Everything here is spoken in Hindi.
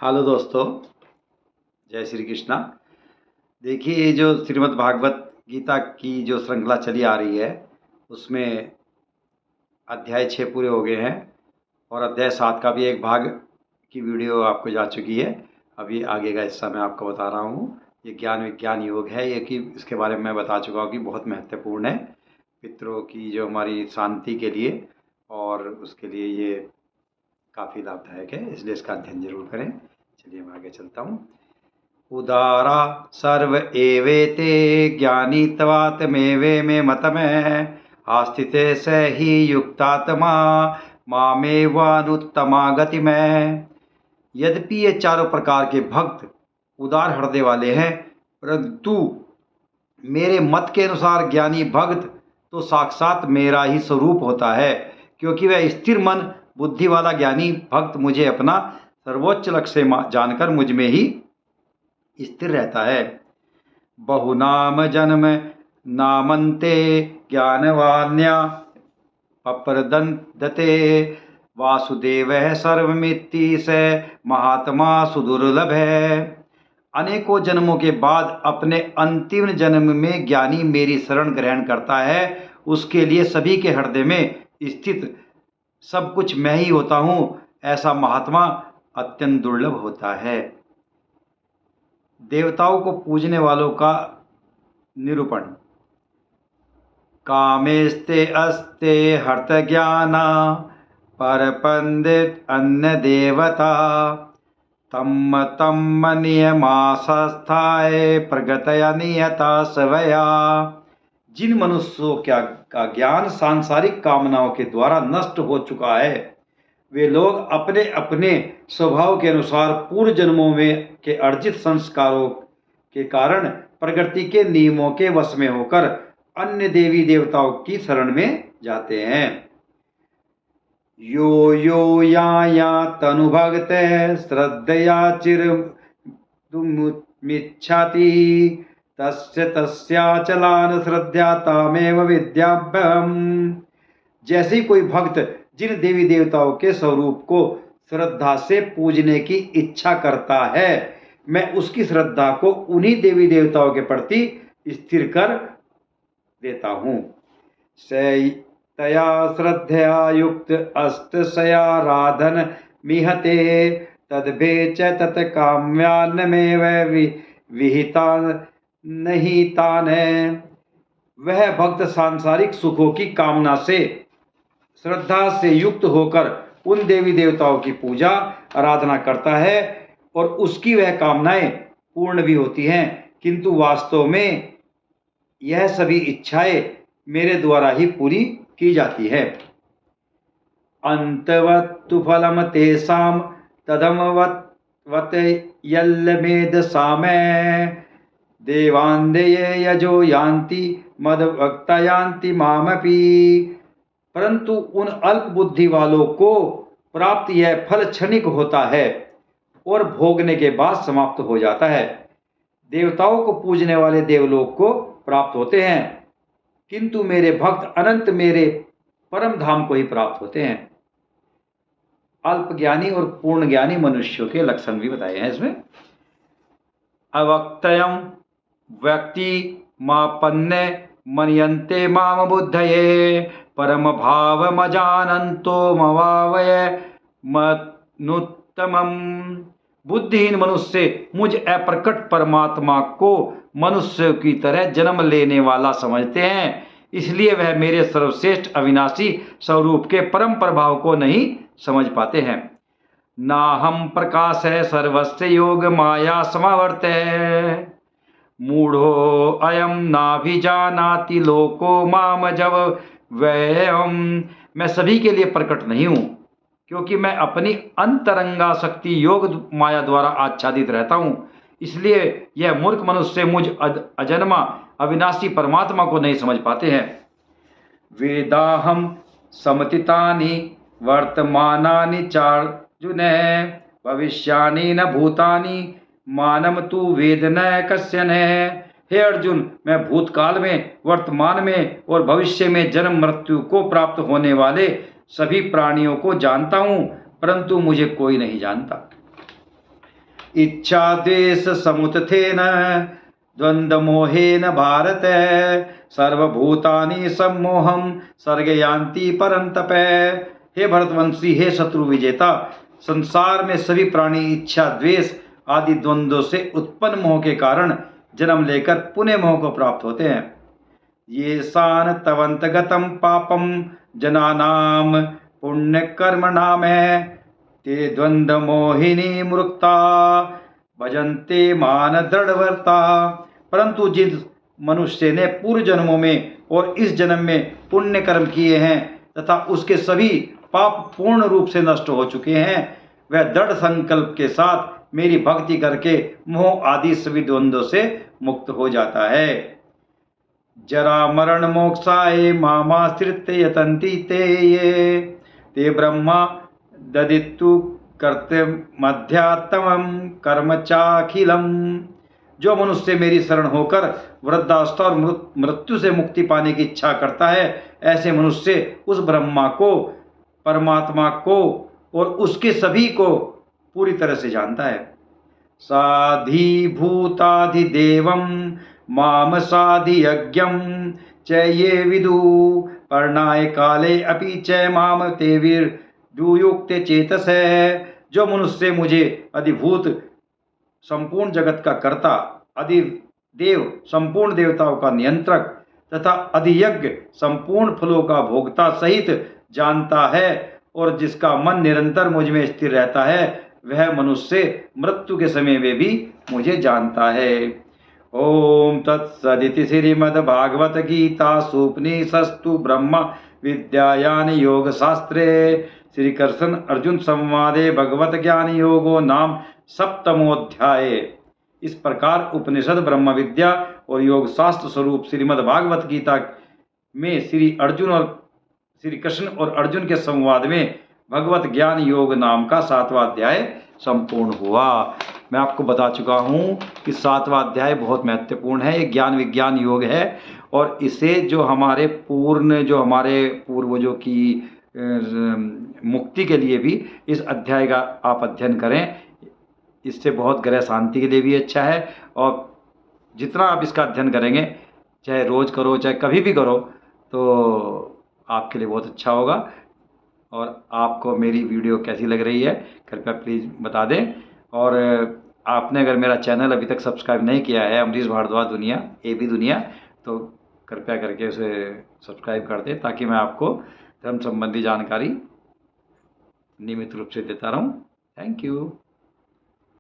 हेलो दोस्तों, जय श्री कृष्णा। देखिए, ये जो श्रीमद् भागवत गीता की जो श्रृंखला चली आ रही है, उसमें अध्याय 6 पूरे हो गए हैं और अध्याय 7 का भी एक भाग की वीडियो आपको जा चुकी है। अभी आगे का हिस्सा मैं आपको बता रहा हूँ। ये ज्ञान विज्ञान योग है, ये कि इसके बारे में मैं बता चुका हूँ कि बहुत महत्वपूर्ण है पितरों की जो हमारी शांति के लिए, और उसके लिए ये काफ़ी लाभदायक है, इसलिए इसका अध्ययन जरूर करें। चलिए मैं आगे चलता हूँ। उदारा सर्व एवेते ज्ञानी तवात्मेवे में मतमें आस्तिते स ही युक्तात्मा मामेवानुत्तमा गति में। यद्यपि ये चारों प्रकार के भक्त उदार हृदय वाले हैं, परंतु मेरे मत के अनुसार ज्ञानी भक्त तो साक्षात मेरा ही स्वरूप होता है, क्योंकि वह स्थिर मन बुद्धि वाला ज्ञानी भक्त मुझे अपना सर्वोच्च लक्ष्य जानकर मुझ में ही स्थिर रहता है। बहुनाम जन्म नामन्ते ज्ञानवान्या पप्रदन्ते वासुदेव सर्वमिति से महात्मा सुदुर्लभ है। अनेकों जन्मों के बाद अपने अंतिम जन्म में ज्ञानी मेरी शरण ग्रहण करता है, उसके लिए सभी के हृदय में स्थित सब कुछ मैं ही होता हूँ, ऐसा महात्मा अत्यंत दुर्लभ होता है। देवताओं को पूजने वालों का निरूपण। कामेस्ते अस्ते हर्त ज्ञाना पर पंडित अन्य देवता तम तम नियमास्थाए प्रगतया नियता सवया। जिन मनुष्यों का ज्ञान सांसारिक कामनाओं के द्वारा नष्ट हो चुका है, वे लोग अपने अपने स्वभाव के अनुसार पूर्व जन्मों में के अर्जित संस्कारों के कारण प्रकृति के नियमों के वश में होकर अन्य देवी देवताओं की शरण में जाते हैं। यो यो या तनुभक्त श्रद्धया चिरमिच्छति तस्य तस्याचलान श्रद्धा तामेव विद्याभ्यम। जैसे कोई भक्त जिन देवी देवताओं के स्वरूप को श्रद्धा से पूजने की इच्छा करता है, मैं उसकी श्रद्धा को उन्हीं देवी देवताओं के प्रति स्थिर कर देता हूँ। तया श्रद्धया युक्त अष्टशयाराधन मिहते तद्भे च तत्काम्यान में वह विहिता नहीं तान है। वह भक्त सांसारिक सुखों की कामना से श्रद्धा से युक्त होकर उन देवी देवताओं की पूजा आराधना करता है और उसकी वह कामनाएं पूर्ण भी होती हैं, किंतु वास्तव में यह सभी इच्छाएं मेरे द्वारा ही पूरी की जाती है। अंतवत्तु फलम तेषाम तदमवत यल्लमेद सामे देवान्देये यजो यान्ति मदभक्ता यान्ति मामपि। परंतु उन अल्प बुद्धि वालों को प्राप्त यह फल क्षणिक होता है और भोगने के बाद समाप्त हो जाता है। देवताओं को पूजने वाले देवलोक को प्राप्त होते हैं, किंतु मेरे भक्त अनंत मेरे परम धाम को ही प्राप्त होते हैं। अल्प ज्ञानी और पूर्ण ज्ञानी मनुष्यों के लक्षण भी बताए हैं इसमें। अवक्तयम व्यक्ति मापन्ने मन्यन्ते माम बुद्धये परम भाव मजानन्तो मवावय मनुत्तमम। बुद्धिहीन मनुष्य मुझ अप्रकट परमात्मा को मनुष्य की तरह जन्म लेने वाला समझते हैं, इसलिए वह मेरे सर्वश्रेष्ठ अविनाशी स्वरूप के परम प्रभाव को नहीं समझ पाते हैं। ना हम प्रकाश है सर्वस्य योग माया समावर्त है मूढ़ो अयम नाभिजानाति लोको माम जब वयम। मैं सभी के लिए प्रकट नहीं हूँ, क्योंकि मैं अपनी अंतरंगा शक्ति योग माया द्वारा आच्छादित रहता हूँ, इसलिए यह मूर्ख मनुष्य मुझ अजन्मा अविनाशी परमात्मा को नहीं समझ पाते हैं। वेदाहम समतितानि वर्तमानानि चार्जुन भविष्यानि न भूतानि मानम तु वेद न कश्चन। हे अर्जुन, मैं भूतकाल में, वर्तमान में और भविष्य में जन्म मृत्यु को प्राप्त होने वाले सभी प्राणियों को जानता हूँ, परंतु मुझे कोई नहीं जानता। इच्छा द्वेष समुत्थेन द्वंद्वमोहेन भारत सर्वभूतानि सम्मोहम सर्गयान्ति परंतप। हे भरतवंशी, हे शत्रु विजेता, संसार में सभी प्राणी इच्छा द्वेष आदि द्वंद्वों से उत्पन्न मोह के कारण जन्म लेकर पुनः मोह को प्राप्त होते हैं। ये सान तवंत गतम पापम जनानाम पुण्य कर्म नाम है ते द्वंद्व मोहिनी मुक्ता भजन्ते मान दृढ़व्रता। परंतु जिस मनुष्य ने पूर्व जन्मों में और इस जन्म में पुण्य कर्म किए हैं तथा उसके सभी पाप पूर्ण रूप से नष्ट हो चुके हैं, वह दृढ़ संकल्प के साथ मेरी भक्ति करके मोह आदि सभी द्वंद्वों से मुक्त हो जाता है। जरा मरण मोक्षाय मामाश्रित यतन्ति ते ब्रह्मा ददितु कर्ते मध्यात्मम कर्म चाखिलम। जो मनुष्य मेरी शरण होकर वृद्धावस्था और मृत्यु से मुक्ति पाने की इच्छा करता है, ऐसे मनुष्य उस ब्रह्मा को, परमात्मा को और उसके सभी को पूरी तरह से जानता है। साधि भूताधिदेवम माम साधि यज्ञम च ये विदु पर्णाय काले अपि च माम ते वीर्युक्ते चेतस। जो मनुष्य मुझे अधिभूत संपूर्ण जगत का कर्ता, अधिदेव संपूर्ण देवताओं का नियंत्रक तथा अधियज्ञ संपूर्ण फलों का भोक्ता सहित जानता है और जिसका मन निरंतर मुझ में स्थिर रहता है, वह मनुष्य मृत्यु के समय में भी मुझे जानता है। ओम तत्सदिति श्रीमद्भागवत गीता सूपनिषत्सु ब्रह्म विद्यायान योग शास्त्रे श्री कृष्ण अर्जुन संवादे भगवत ज्ञान योगो नाम सप्तमोध्याय। इस प्रकार उपनिषद, ब्रह्म विद्या और योग शास्त्र स्वरूप श्रीमद् भागवत गीता में श्री कृष्ण और अर्जुन के संवाद में भगवत ज्ञान योग नाम का 7वां अध्याय संपूर्ण हुआ। मैं आपको बता चुका हूँ कि 7वां अध्याय बहुत महत्वपूर्ण है। ये ज्ञान विज्ञान योग है और इसे जो हमारे पूर्वजों की मुक्ति के लिए भी इस अध्याय का आप अध्ययन करें। इससे बहुत ग्रह शांति के लिए भी अच्छा है और जितना आप इसका अध्ययन करेंगे, चाहे रोज़ करो चाहे कभी भी करो, तो आपके लिए बहुत अच्छा होगा। और आपको मेरी वीडियो कैसी लग रही है कृपया प्लीज़ बता दें। और आपने अगर मेरा चैनल अभी तक सब्सक्राइब नहीं किया है, अमरीश भारद्वाज दुनिया AB दुनिया, तो कृपया करके उसे सब्सक्राइब कर दें ताकि मैं आपको धर्म संबंधी जानकारी नियमित रूप से देता रहूं। Thank you.